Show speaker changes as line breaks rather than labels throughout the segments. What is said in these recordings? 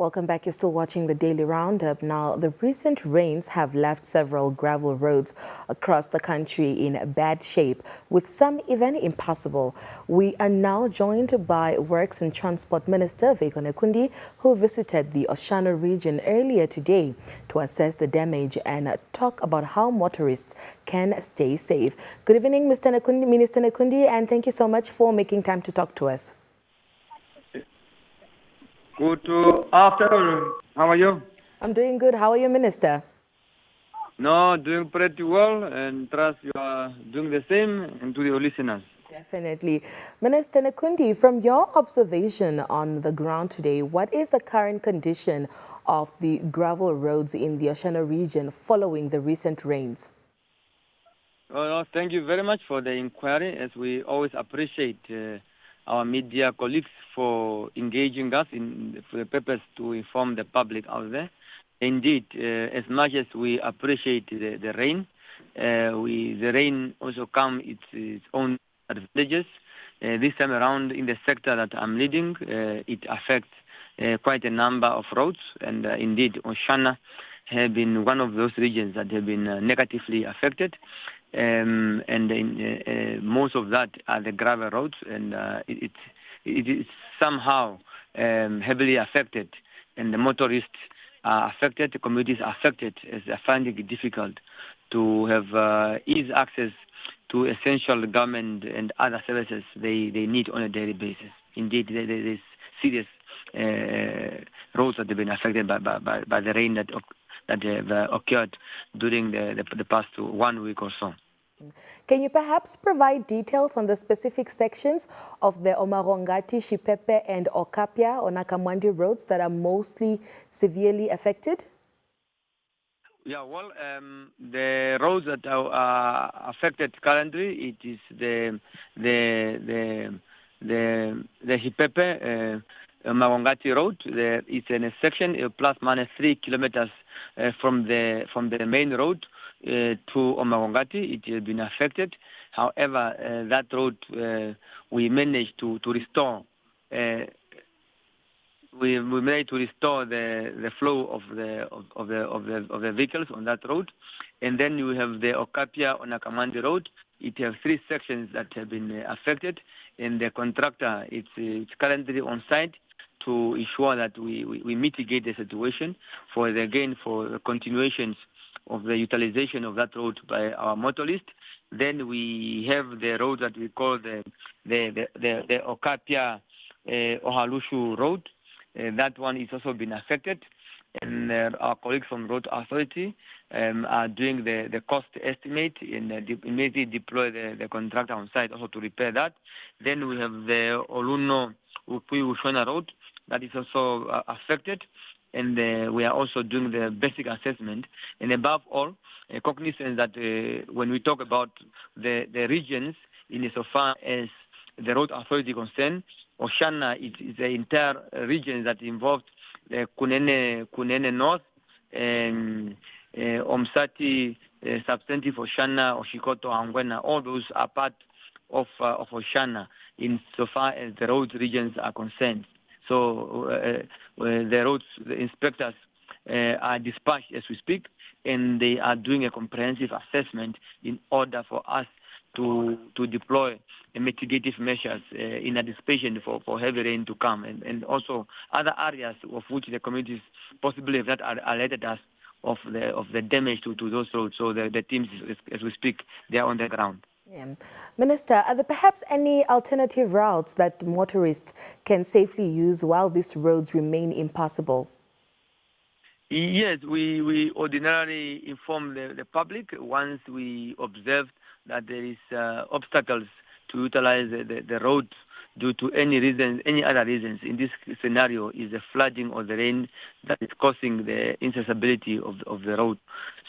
Welcome back. You're still watching the Daily Roundup. Now, the recent rains have left several gravel roads across the country in bad shape, with some even impassable. We are now joined by Works and Transport Minister Veikko Nekundi, who visited the Oshana Region earlier today to assess the damage and talk about how motorists can stay safe. Good evening, Mr. Nekundi, Minister Nekundi, and thank you so much for making time to talk to us.
Good afternoon. How are you?
I'm doing good. How are you, Minister?
No, doing pretty well, and trust you are doing the same, and to your listeners.
Definitely. Minister Nekundi, from your observation on the ground today, what is the current condition of the gravel roads in the Oshana region following the recent rains?
Well, thank you very much for the inquiry, as we always appreciate our media colleagues for engaging us for the purpose to inform the public out there. Indeed, as much as we appreciate the rain, the rain also comes its own advantages. This time around in the sector that I'm leading, it affects quite a number of roads, and indeed Oshana has been one of those regions that have been negatively affected. Most of that are the gravel roads, and it is somehow heavily affected, and the motorists are affected, the communities are affected, as they're finding it difficult to have easy access to essential government and other services they need on a daily basis. Indeed, there is serious roads that have been affected by the rain that have occurred during the past 1 week or so.
Can you perhaps provide details on the specific sections of the Omarongati, Shipepe and Okapia or Nakamwandi roads that are mostly severely affected?
Yeah, well, the roads that are affected currently, it is the Shipepe Omarongati road. It's in a section plus minus 3 kilometers from the main road to Omarongati. It has been affected. However, that road we managed to restore. We managed to restore the flow of the vehicles on that road, and then you have the Okapia on Nakamwandi road. It has 3 sections that have been affected, and the contractor it's currently on site to ensure that we mitigate the situation for the continuations of the utilization of that road by our motorists. Then we have the road that we call the Okapia Ohalushu road. That one is also been affected, and our colleagues from Road Authority are doing the cost estimate and immediately deploy the contractor on site also to repair that. Then we have the Oluno Ushana road that is also affected, and we are also doing the basic assessment. And above all, cognizance that when we talk about the regions, in so far as the Road Authority concerned, Oshana is the entire region that involves the Kunene North, Omsati, Substantive Oshana, Oshikoto, Angwena. All those are part of Oshana in so far as the road regions are concerned. So the inspectors are dispatched as we speak, and they are doing a comprehensive assessment in order for us to deploy mitigative measures in anticipation for heavy rain to come, and also other areas of which the communities possibly have not alerted us of the damage to those roads. So the teams, as we speak, they are on the ground.
Yeah. Minister, are there perhaps any alternative routes that motorists can safely use while these roads remain impassable?
Yes, we ordinarily inform the public once we observe that there is obstacles to utilize the road due to any other reasons. In this scenario is the flooding or the rain that is causing the inaccessibility of the road.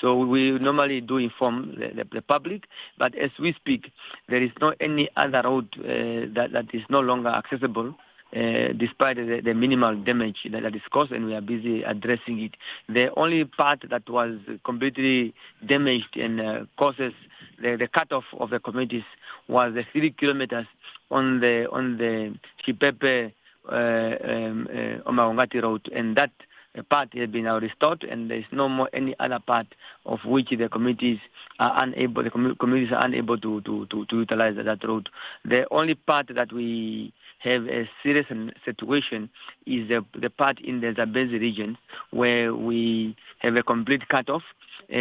So we normally do inform the public, but as we speak, there is no any other road that is no longer accessible, despite the minimal damage that is caused, and we are busy addressing it. The only part that was completely damaged and causes the cutoff of the communities was the 3 kilometers on the Shipepe Omagongati Road, and that part has been now restored, and there is no more any other part of which the communities are unable to utilize that road. The only part that we have a serious situation is the part in the Zambezi region where we have a complete cutoff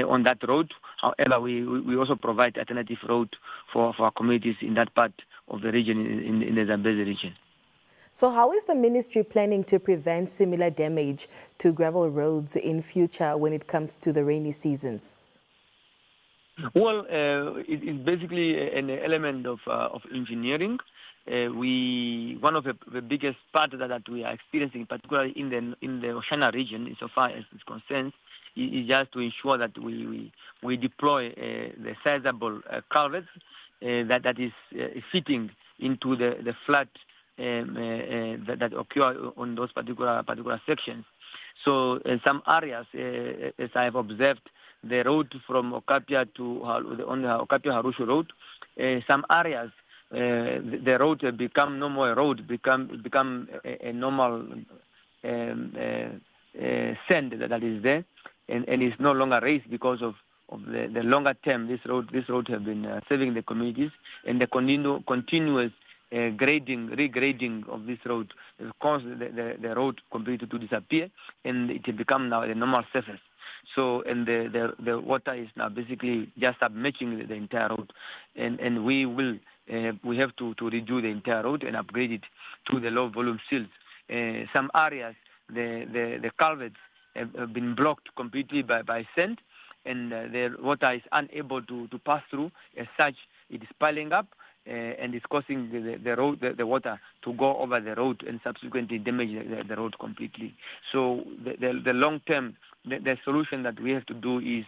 on that road. However, we also provide alternative road for our communities in that part of the region, in the Zambezi region.
So how is the ministry planning to prevent similar damage to gravel roads in future when it comes to the rainy seasons?
Well, it's basically an element of engineering. One of the biggest part that we are experiencing, particularly in the Oshana region, insofar as it's concerned, is just to ensure that we deploy the sizable culverts that is fitting into the flood that occur on those particular sections. So in some areas, as I have observed, the road from Okapia on the Okapia-Harushu road, some areas the road become no more a road, become a normal sand that is there, and it's no longer raised because of the longer term. This road have been serving the communities, and the continuous regrading of this road caused the road completely to disappear, and it will become now a normal surface. So, and the water is now basically just submerging the entire road, and we have to redo the entire road and upgrade it to the low volume silts. Some areas the culverts have been blocked completely by sand, and the water is unable to pass through. As such, it is piling up, and it's causing the water to go over the road and subsequently damage the road completely. So the long term, the solution that we have to do is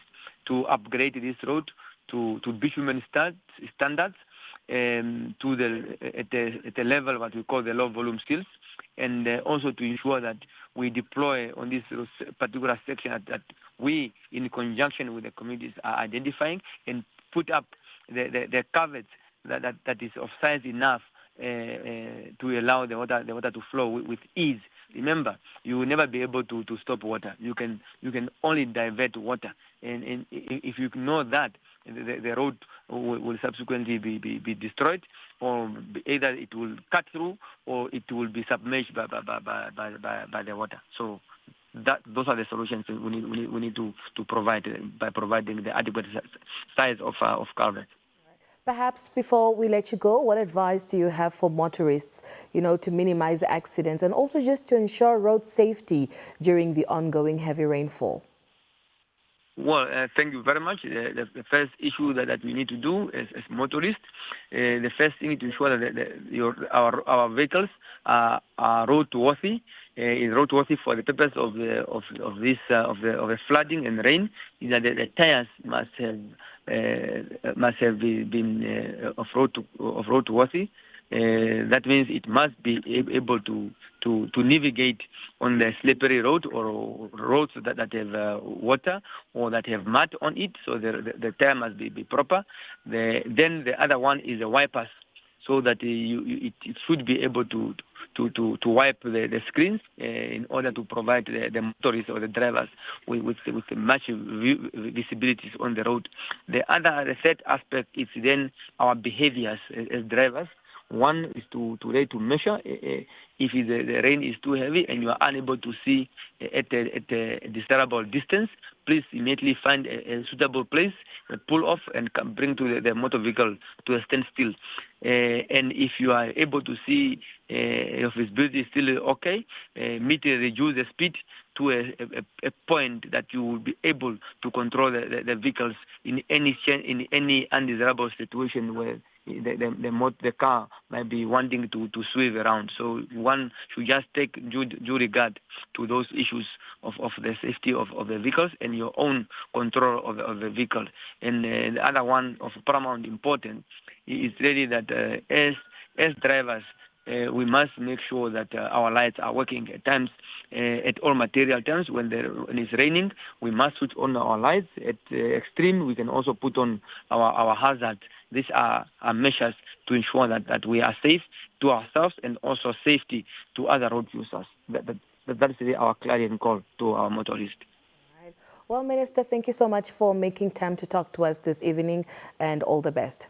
to upgrade this road to bitumen standards, at the level what we call the low volume silts, and also to ensure that we deploy on this particular section that we, in conjunction with the communities, are identifying, and put up the culverts that is of size enough to allow the water to flow with ease. Remember, you will never be able to stop water. You can only divert water, and if you know that, the road will subsequently be destroyed, or either it will cut through, or it will be submerged by the water. So those are the solutions we need to provide by providing the adequate size of culvert.
Perhaps before we let you go, what advice do you have for motorists, to minimize accidents and also just to ensure road safety during the ongoing heavy rainfall?
Well, thank you very much. The first issue that we need to do as motorists, the first thing to ensure that our vehicles are roadworthy. Is roadworthy for the purpose of the flooding and rain. Is that the tires must have been roadworthy. That means it must be able to navigate on the slippery road or roads that have water or that have mud on it. So the tire must be proper. Then the other one is the wipers, so that it should be able to wipe the screens in order to provide the motorists or the drivers with much visibility on the road. The third aspect is then our behaviors as drivers. One is to measure if the rain is too heavy and you are unable to see at a desirable distance. Please immediately find a suitable place, pull off, and bring to the motor vehicle to a standstill. And if you are able to see if visibility is still okay, reduce the speed to a point that you will be able to control the vehicles in any undesirable situation where the car might be wanting to swerve around. So one should just take due regard to those issues of the safety of the vehicles and your own control of the vehicle. And the other one of paramount importance is really that as drivers, we must make sure that our lights are working at times, at all material times. When it's raining, we must switch on our lights. At extreme, we can also put on our hazards. These are measures to ensure that we are safe to ourselves and also safety to other road users. That is really our clarion call to our motorists.
Right. Well, Minister, thank you so much for making time to talk to us this evening, and all the best.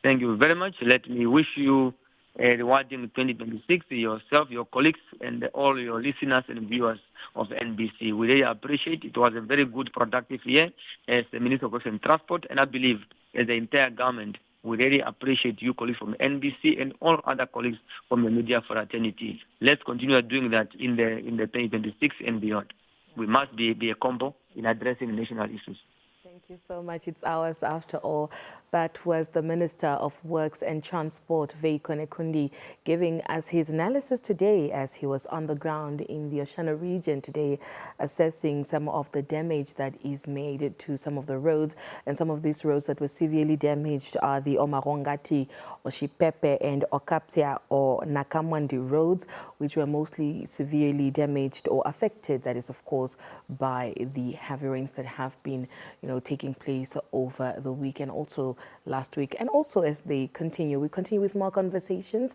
Thank you very much. Let me wish you a rewarding 2026, yourself, your colleagues, and all your listeners and viewers of NBC. We really appreciate it. It was a very good, productive year as the Minister of Works and Transport, and I believe as the entire government, we really appreciate you colleagues from NBC and all other colleagues from the media fraternity. Let's continue doing that in the 2026 and beyond. We must be a combo in addressing national issues.
Thank you so much. It's ours after all. That was the Minister of Works and Transport, Veikko Nekundi, giving us his analysis today as he was on the ground in the Oshana region today, assessing some of the damage that is made to some of the roads. And some of these roads that were severely damaged are the Omarongati, Oshipepe, and Okaptia or Nakamwandi roads, which were mostly severely damaged or affected. That is, of course, by the heavy rains that have been, taking place over the weekend, also last week. And also as we continue with more conversations